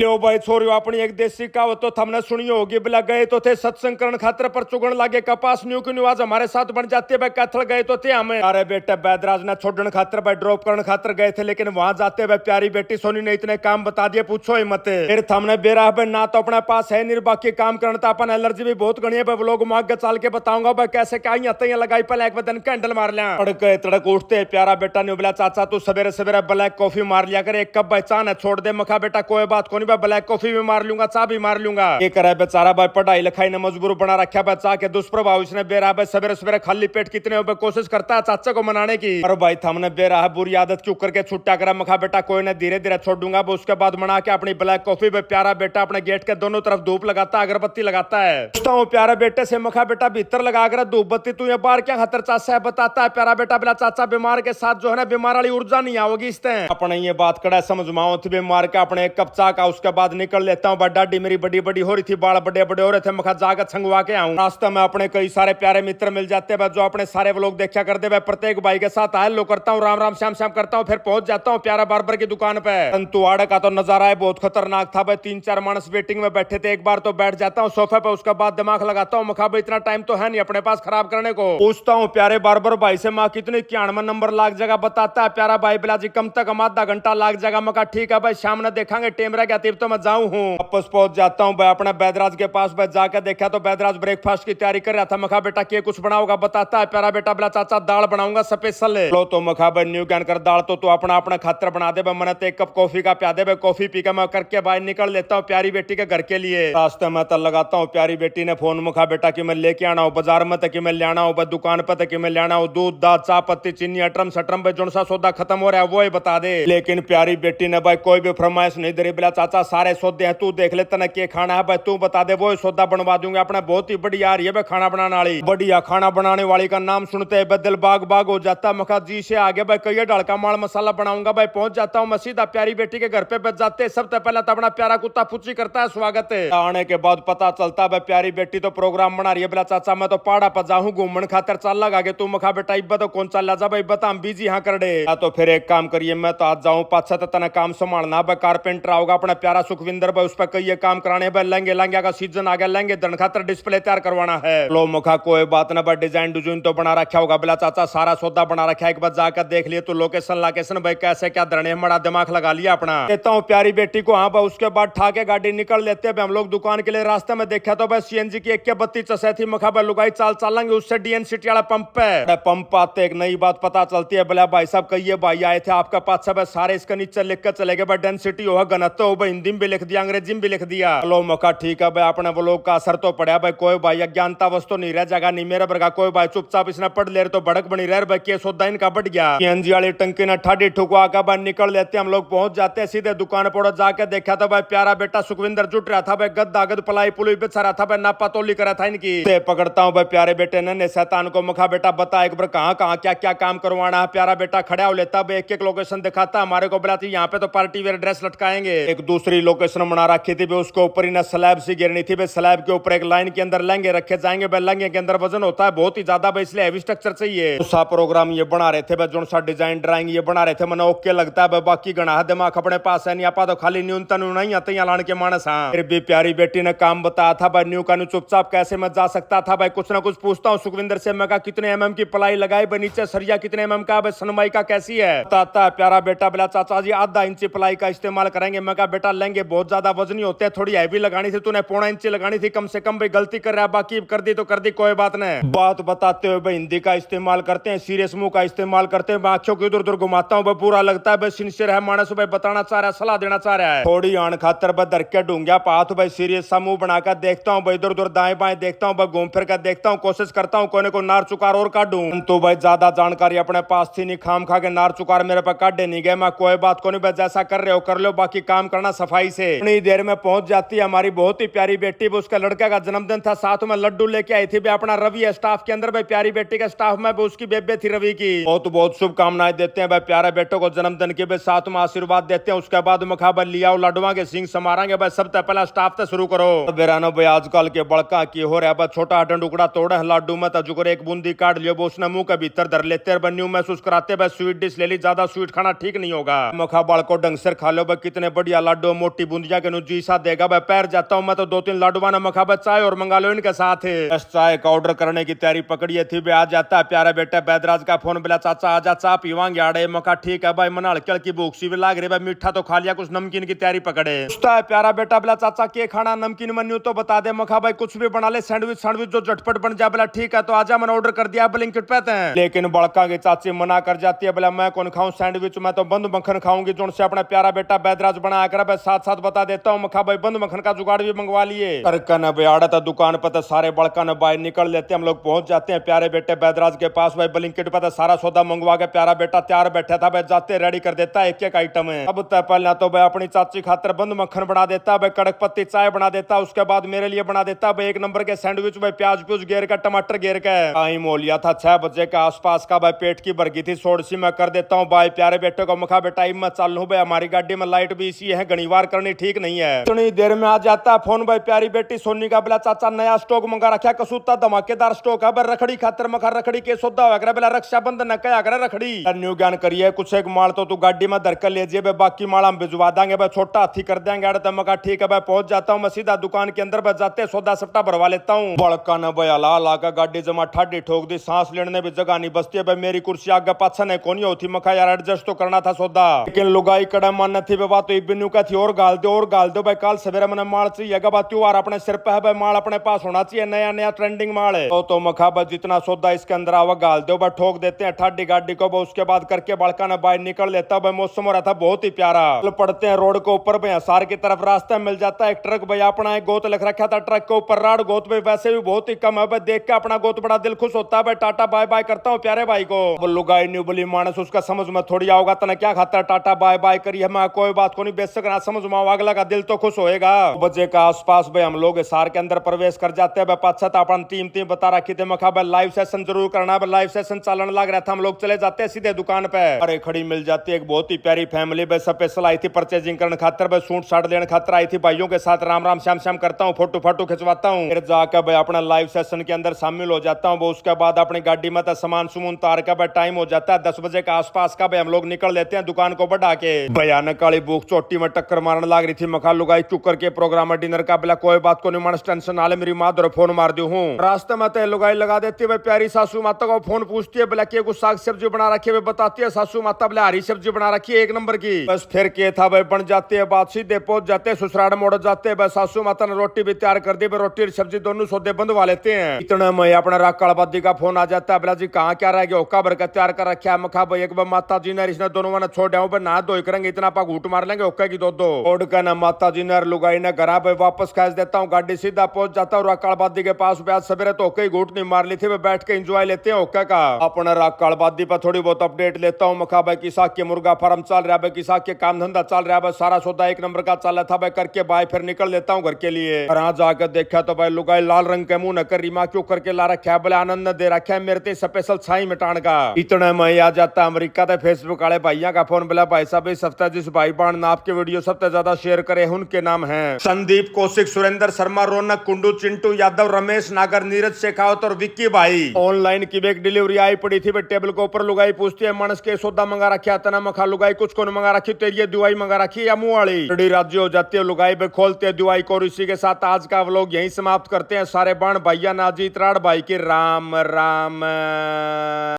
लो भाई छोरियो अपनी एक देसी कहावत तो हमने सुनी होगी, बिला गए तो थे सत्संग करण खातर पर चुगण लागे कपास न्यू की न्यूज हमारे साथ बन जाती है भाई। कैथल गए तो थे हमें, अरे बेटे बैदराज ने छोड़ने खातर भाई ड्रॉप करने खातर गए थे, लेकिन वहां जाते भाई प्यारी बेटी सोनी ने इतने काम बता दिए पूछो ही मत। फिर हमने बेरा भाई ना तो अपने पास है नहीं बाकी काम करना था, अपन एलर्जी भी बहुत गणी है भाई। लोग आगे चल के बताऊंगा भाई कैसे क्या यहाँ लगाई पहले एक बदन कैंडल मार लिया। तड़के तड़क उठते प्यारा बेटा ने बोला चाचा तू सवेरे सवेरे ब्लैक कॉफी मार लिया कर, एक कप भाई चाह न छोड़ दे। मखा बेटा कोई बात को नहीं भाई, ब्लैक कॉफी भी मार लूंगा चाह भी मार लूंगा। ये करे बेचारा भाई पढ़ाई लिखाई ने मजबूर बना रखा भाई, चाह के दुष्प्रभाव इसने बेरा भाई सवेरे सवेरे खाली पेट कितने कोशिश करता है चाचा को मनाने की। और भाई हमने बेरा बुरी आदत क्यों करके छुट्टा करा। मखा बेटा कोई ने धीरे धीरे छोड़ दूंगा, उसके बाद मना के अपनी ब्लैक कॉफी पे प्यारा बेटा अपने गेट के दोनों तरफ धूप लगाता है, अगरबत्ती लगाता है। पूछता हूँ प्यारे बेटे से मखा बेटा भीतर लगा कर धूप बत्ती तू ये बाहर क्या खतर चाचा है बताता है। प्यारा बेटा बोला चाचा बीमार के साथ जो है ना बीमार वाली ऊर्जा नहीं आओगी इस तरह। अपने ये बात कड़ा समझमाओ थी बीमार के अपने एक कप चाह का, उसके बाद निकल लेता हूँ। डाडी मेरी बड़ी बड़ी हो रही थी, बाल बड़े बड़े हो रहे थे, मखा जाकर छंगवा के आऊं। रास्ते में अपने कई सारे प्यारे मित्र मिल जाते हैं जो अपने सारे लोग देखा करते हैं। प्रत्येक भाई के साथ आए लो करता हूँ, राम राम श्याम श्याम करता हूँ, फिर पहुंच जाता हूँ प्यारा बार्बर की दुकान पे। परंतु आड़े का तो नजारा है बहुत खतरनाक था भाई। 3-4 मानस वेटिंग में बैठे थे। एक बार तो बैठ जाता हूँ सोफे पे, उसके बाद दिमाग लगाता हूँ मखा भाई इतना टाइम तो है नहीं अपने पास खराब करने को। पूछता हूँ प्यारे बार्बर भाई से माँ कितने 91 नंबर लाख जगह बताता है। प्यारा भाई बिला जी कम तक कम आधा घंटा लाख जगह। मका ठीक है भाई शाम ने देखेंगे टेम रह गया तिब तो मैं जाऊं हूँ। वापस पहुंच जाता हूँ भाई अपने बैदराज के पास। भाई जाकर देखा तो बैदराज ब्रेकफास्ट की तैयारी कर रहा था। मखा बेटा के कुछ बनाओगा बताता है। प्यारा बेटा बोला चाचा दाल बनाऊंगा स्पेशल। लो तो मखा भाई न्यू ज्ञान कर दाल तो तू अपना अपना खातर बना दे। मैंने तो एक कप कॉफी का प्या दे। कॉफी पी के मैं करके भाई निकल लेता हूँ प्यारी बेटी के घर के लिए। रास्ते में तल लगाता हूँ प्यारी बेटी ने फोन मखा बेटा की मैं लेके आना हूँ बाजार में तक मैं ले आना हूँ, दुकान पर तक मैं ले आना हूँ। दूध दाल चाय पत्ती चीनी अटरम सटरम भाई जो सा सौदा खत्म हो रहा है वो ही बता दे। लेकिन प्यारी बेटी ने भाई कोई भी फरमाइश नहीं दे रही। बोला चाचा सारे सौदे हैं तू देख ले तने के खाना है भाई तू बता दे वो सौदा बनवा दूंगा। अपना बहुत ही बढ़िया आ रही है भाई खाना बनाने वाली। बढ़िया खाना बनाने वाली का नाम सुनते हैं दिल बाग बाग हो जाता। मखा जी से आगे भाई कई ढाल का माल मसाला बनाऊंगा भाई। पहुंच जाता हूँ मैं सीधा प्यारी बेटी के घर पे बच जाते। सबसे पहले तो अपना प्यारा कुत्ता पूछी करता है स्वागत है। आने के बाद पता चलता भाई प्यारी बेटी तो प्रोग्राम बना रही है। बोला चाचा मैं तो पहाड़ा पर जाऊं घूमन खातर चल लगा के तू मखा बेटा इब्बा तो कौन चल जा भाई बता हम बिजी हाँ कर दे। तो फिर एक काम करिए मैं तो आज जाऊं पाछा तो तना काम संभालना भाई। कारपेंटर आओगा अपना प्यारा सुखविंदर भाई उस पर कई काम कराने भाई। लहंगे लहंगे का सीजन आ गया, लहंगे दन खातर डिस्प्ले तैयार करवाना है। लो मखा कोई बात ना भाई डिजाइन डिजाइन तो बना रखा होगा। बोला चाचा सारा सौदा बना रखा है एक बार जाकर देख लिए तो लोकेशन लोकेशन भाई कैसे क्या धरने बड़ा दिमाग लगा लिया अपना। देता हूँ प्यारी बेटी को हाँ भाई। उसके बाद ठाके गाड़ी निकल लेते हैं हम लोग दुकान के लिए। रास्ते में देखा तो भाई सीएनजी की 1 चसे थी। मखा भाई लुगाई चाल चालेंगे उससे डीएन सिटी वाला पंप पे। पंप आते एक नई बात पता चलती है। बोला भाई साहब कहिए भाई आए थे आपका पास सब सारे इसके नीचे लिख कर चले गए भाई डेंसिटी हो घनत्व हो भाई। हिंदी में भी लिख दिया अंग्रेजी में भी लिख दिया। लो मौका ठीक है भाई अपने वो लोग का असर तो पड़ा भाई। कोई भाई अज्ञानता वस्तु नहीं रह जाएगा नहीं मेरा बरगा। कोई भाई चुपचाप इसने पढ़ ले तो भड़क बनी रह भाई के सौदा इनका बढ़ गया। सीएनजी वाली टंकी ने ठाडी ठुकवा का भाई निकल लेते हम लोग। पहुंच जाते सीधे दुकान पर जाके देखा तो भाई प्यारा बेटा सुखविंदर जुट रहा था भाई। गद्दा गद पलाई पुली बिछा रहा था भाई। नापा तोली करा था इनकी। पकड़ता हूँ भाई प्यारे बेटे ने शैतान को। मखा बेटा बता एक बार कहाँ कहाँ क्या क्या काम करवाना है। प्यारा बेटा खड़ा हो लेता भाई एक एक लोकेशन दिखाता हमारे को। बुलाती यहाँ पे तो पार्टी वेयर ड्रेस लटकाएंगे। एक दूसरी लोकेशन बना रखी थी उसके ऊपर ही ना स्लैब सी गिरनी थी। स्लैब के ऊपर एक लाइन के अंदर लहंगे रखे जाएंगे भाई। लहंगे के अंदर वजन होता है बहुत ही ज्यादा भाई इसलिए हैवी स्ट्रक्चर चाहिए। सा प्रोग्राम ये बना रहे थे भाई जो सा डिजाइन ड्राइंग ये बना रहे थे मैंने ओके लगता है। बाकी गणा दिमाग अपने पास है नहीं आपा तो खाली न्यूनतम नहीं आते लाने के मानस। हाँ फिर भी प्यारी बेटी ने काम बताया था भाई। न्यू का न्यू चुपचाप कैसे मैं जा सकता था भाई। कुछ ना कुछ पूछता हूँ सुखविंदर से। मैं कितने एमएम की पलाई लगाई भाई नीचे सरिया कितने एमएम का भाई सनमाई का कैसी है बताता है प्यारा बेटा। बोला चाचा जी आधा इंची पलाई का इस्तेमाल करेंगे। मैं बेटा लेंगे बहुत ज्यादा वजनी होते हैं थोड़ी हैवी लगानी थी तूने 1.25 इंची लगानी थी कम से कम भाई। गलती कर रहा है बाकी कर दी तो कर दी कोई बात नहीं। बात बताते हुए भाई हिंदी का इस्तेमाल करते हैं सीरियस मुंह का इस्तेमाल करते हैं। आंखों को इधर उधर घुमाता हूँ पूरा लगता है भाई सिंसियर है मानस भाई। बताना चाह रहा है सलाह देना चाह रहा है। थोड़ी आन खातर भाई धर के ढूंढा पाथ भाई सीरियस सा मुंह बनाकर देखता हूँ भाई। इधर उधर दाएं बाएं देखता हूँ भाई। घूम फिर कर देखता हूँ कोशिश करता हूँ कोने को नार चुकार और काटूं। तो भाई ज्यादा जानकारी अपने पास थी नहीं। खाम खा के नार चुकार मेरे पे काटे नहीं गए। मैं कोई बात को नहीं भाई जैसा कर रहे हो कर लो बाकी काम करना सफाई से। इतनी देर में पहुंच जाती है हमारी बहुत ही प्यारी बेटी। उसका लड़के का जन्मदिन था साथ में लड्डू लेके आई थी भाई। अपना रवि है स्टाफ के अंदर भाई। प्यारी बेटी के स्टाफ में उसकी बेबे थी रवि की। बहुत बहुत शुभकामनाएं देते हैं भाई प्यारे बेटों को जन्मदिन के साथ में आशीर्वाद देते हैं। उसके बाद मखाबल लिया लड्डुआ के सिंह समारेंगे भाई। सबसे पहला स्टाफ से शुरू करो। बेरानो भाई आजकल के बड़का की हो रहा है छोटा टुकड़ा तोड़ा लाडू में जुगर एक बूंदी काट लियो उसने मुंह के भीतर धर लेते बन्यू महसूस कराते भाई। स्वीट डिश ले ली ज्यादा स्वीट खाना ठीक नहीं होगा। मखा बाल को ढंग से खा लो भाई। कितने बढ़िया लाडू दो मोटी बूंदिया के नुजी सा देगा भाई, पैर जाता हूँ मैं तो 2-3 लाडवा ना मखा भाई, चाय और मंगा लो इनके साथ। बस चाय का ऑर्डर करने की तैयारी पकड़ी थी बे, आ जाता है प्यारा बेटा बैदराज का फोन, बिला चाचा आजा चा पीवांगे आड़े। मखा ठीक है भाई, मना हल्की हल्की भूख सी भी लाग रही भाई, मीठा तो खा लिया, कुछ नमकीन की तैयारी पकड़े। पूछता है प्यारा बेटा बिला चाचा के खाना, नमकीन मेन्यू तो बता दे। मखा भाई कुछ भी बना ले, सैंडविच जो झटपट बन जाए। बोला ठीक है तो आजा, मैंने ऑर्डर कर दिया ब्लिंकिट पे हैं। लेकिन बड़का की चाची मना कर जाती है, बोला मैं कौन खाऊं सैंडविच, मैं तो बंद मक्खन खाऊंगी जो से अपना प्यारा बेटा बैदराज बनाया कर। साथ साथ बता देता हूँ मखा भाई, बंद मक्खन का जुगाड़ भी मंगवा लिए। करकन बेड़ा था दुकान पर तो सारे बड़का न बाहर निकल लेते, हम लोग पहुंच जाते हैं प्यारे बेटे बैदराज के पास। भाई ब्लिंकिट पर तो सारा सौदा मंगवा के प्यारा बेटा तैयार बैठा था भाई, जाते रेडी कर देता एक एक आइटम है। अब तय पहले तो भाई अपनी चाची खातर बंद मक्खन बना देता भाई, कड़क पत्ती चाय बना देता, उसके बाद मेरे लिए बना देता भाई 1 नंबर के सैंडविच भाई, प्याज प्यूज घेर का, टमाटर घेर का। टाइम हो लिया था 6 बजे के आसपास का भाई, पेट की भरगी थी, सोड सी मैं कर देता हूँ भाई प्यारे बेटे को। मखा बेटा मैं चालू भाई, हमारी गाड़ी में लाइट भी इसी है, घनीवार करनी ठीक नहीं है। इतनी देर में आ जाता फोन भाई प्यारी बेटी सोनी का, बिला चाचा नया स्टॉक मंगा रखा, कसूता धमाकेदार स्टॉक है। रखड़ी खातर मखा रखड़ी के सौदा हो बिला रक्षाबंधन क्या करे रखड़ी न्यू ज्ञान करिए, कुछ एक माल तो तू गाड़ी में धर कर लीजिए, बाकी माल हम भिजवा देंगे भाई, छोटा हाथी कर देंगे। अरे मखा ठीक है भाई, पहुंच जाता हूँ मैं सीधा दुकान के अंदर, जाते सौदा सट्टा भरवा लेता हूँ। बड़का न भाई हला ला का गाड़ी जमा ठाडी ठोक दी, सांस लेने भी जगह नहीं बचती है भाई, मेरी कुर्सी आगे पाछा नहीं कोनी होती। मखा यार एडजस्ट तो करना था सौदा, लेकिन लुगाई कड़ा मन थी बात तो बिन्नू का थी, और गाल दो भाई, कल सवेरे मैंने माल चाहिए बात, त्योहार अपने सिर पे है भाई, माल अपने पास होना चाहिए, नया नया ट्रेंडिंग माल है। तो मखा भाई जितना सौदा इसके अंदर आवा गाल दो भाई, ठोक देते हैं ठाडी गाड़ी को। उसके बाद करके बड़का ने बाहर निकल लेता भाई, मौसम हो रहा था बहुत ही प्यारा। पड़ते हैं रोड के ऊपर भाई, सार की तरफ रास्ता मिल जाता है, एक ट्रक भाई अपना एक गोत लिख रखा था, ट्रक के ऊपर राड गोत भाई वैसे भी बहुत ही कम है भाई, देख के अपना गोत बड़ा दिल खुश होता है भाई, टाटा बाय बाय करता हूँ प्यारे भाई को। लुगाई न्यू बोली मानस उसका समझ में थोड़ी आओगा, तना क्या खाता है टाटा बाय बाय करिए, मैं कोई बात को नहीं बेशक ना समझ में अगला का दिल तो खुश होएगा। बजे का आसपास भाई हम लोग सार के अंदर प्रवेश कर जाते हैं। पाछत अपन टीम बता रखी थे, मखा भाई लाइव सेशन जरूर करना है, लाइव सेशन चलन लग रहा था, हम लोग चले जाते हैं सीधे दुकान पे। अरे खड़ी मिल जाती है एक बहुत ही प्यारी फैमिली भाई, स्पेशल आई थी परचेजिंग करने खातर भाई, सूट साट लेने खातर आई थी, भाइयों के साथ राम राम श्याम श्याम करता हूँ, फोटो फाटो खिंचवाता हूँ, फिर जाकर भाई अपना लाइव सेशन के अंदर शामिल हो जाता हूँ। उसके बाद अपनी गाड़ी में सामान सुमन तार का भाई टाइम हो जाता है 10 बजे के आसपास का भाई, हम लोग निकल लेते हैं दुकान को बढ़ा के। भयानक काली भूख चोटी में टक्कर मारने लग रही थी, मखा लुगाई चुक करके प्रोग्राम डिनर का, बिला कोई बात को नहीं मानस टेंशन आले, मेरी माँ दर फोन मार दी हूँ। रास्ते में तो लुगाई लगा देती है भाई, प्यारी सासू माता को फोन पूछती है, बिला के कुछ साग सब्जी बना रखी है, बताती है सासू माता, बिला हरी सब्जी बना रखी है 1 नंबर की। बस फिर के था भाई, बन जाती है बात, सीधे पहुंच जाते हैं ससुराल मोड़ जाते हैं भाई, सासू माता ने रोटी भी तैयार कर दी भाई, रोटी और सब्जी दोनों सौदे बंधवा लेते हैं। इतने में अपना राकालबादी का फोन आ जाता है, बिला जी कहाँ क्या रह गया, ओका भर का तैयार कर रखा है। मखा भाई एक बार माता जी ने इसने दोनों ने छोड़ दिया नहा धो करेंगे, इतना पा घूट मार लेंगे ओका की दो ओढ़ का ना माता जी ने लुगाई ने घर पे वापस खास देता हूँ, गाड़ी सीधा पहुंच जाता हूँ राकालबादी के पास। आज सवेरे तो ओके घूट नहीं मार ली थी, बैठ के एंजॉय लेते हैं ओके का। अपना राकालबादी पर थोड़ी बहुत अपडेट लेता हूँ। मखा भाई किसा के मुर्गा फार्म चल रहा है, किसा के काम धंधा चल रहा है, सारा सौदा 1 नंबर का चल रहा था भाई, करके भाई फिर निकल लेता हूँ घर के लिए। यहाँ जाकर देखा तो भाई लुगाई लाल रंग के मुंह न कर रीमा क्यों करके ला रखा है, बोले आनंद दे रखा है मेरे स्पेशल छाई मिटान का। इतने में आ जाता अमेरिका के फेसबुक वाले भैया का फोन, बोला भाई साहब इस हफ्ते जिस भाई बहन ने आपके वीडियो सबसे ज्यादा शेयर करे उनके नाम है संदीप, कौशिक, सुरेंद्र शर्मा, रौनक, कुंडू, चिंटू यादव, रमेश, नागर, नीरज शेखावत और विक्की भाई। ऑनलाइन की बैग डिलीवरी आई पड़ी थी, टेबल के ऊपर लुगाई पूछती है मानस के सौदा मंगा रखा तना। मखा लुगाई कुछ को मंगा रखी, तेरी दुआई मंगा रखी या मुंह वाली राज्य हो जाती है लुगाई पे खोलते हैं दुआई को। इसी के साथ आज का व्लॉग यहीं समाप्त करते हैं। सारे बाण भैया नाजी त्राड़ भाई की राम राम।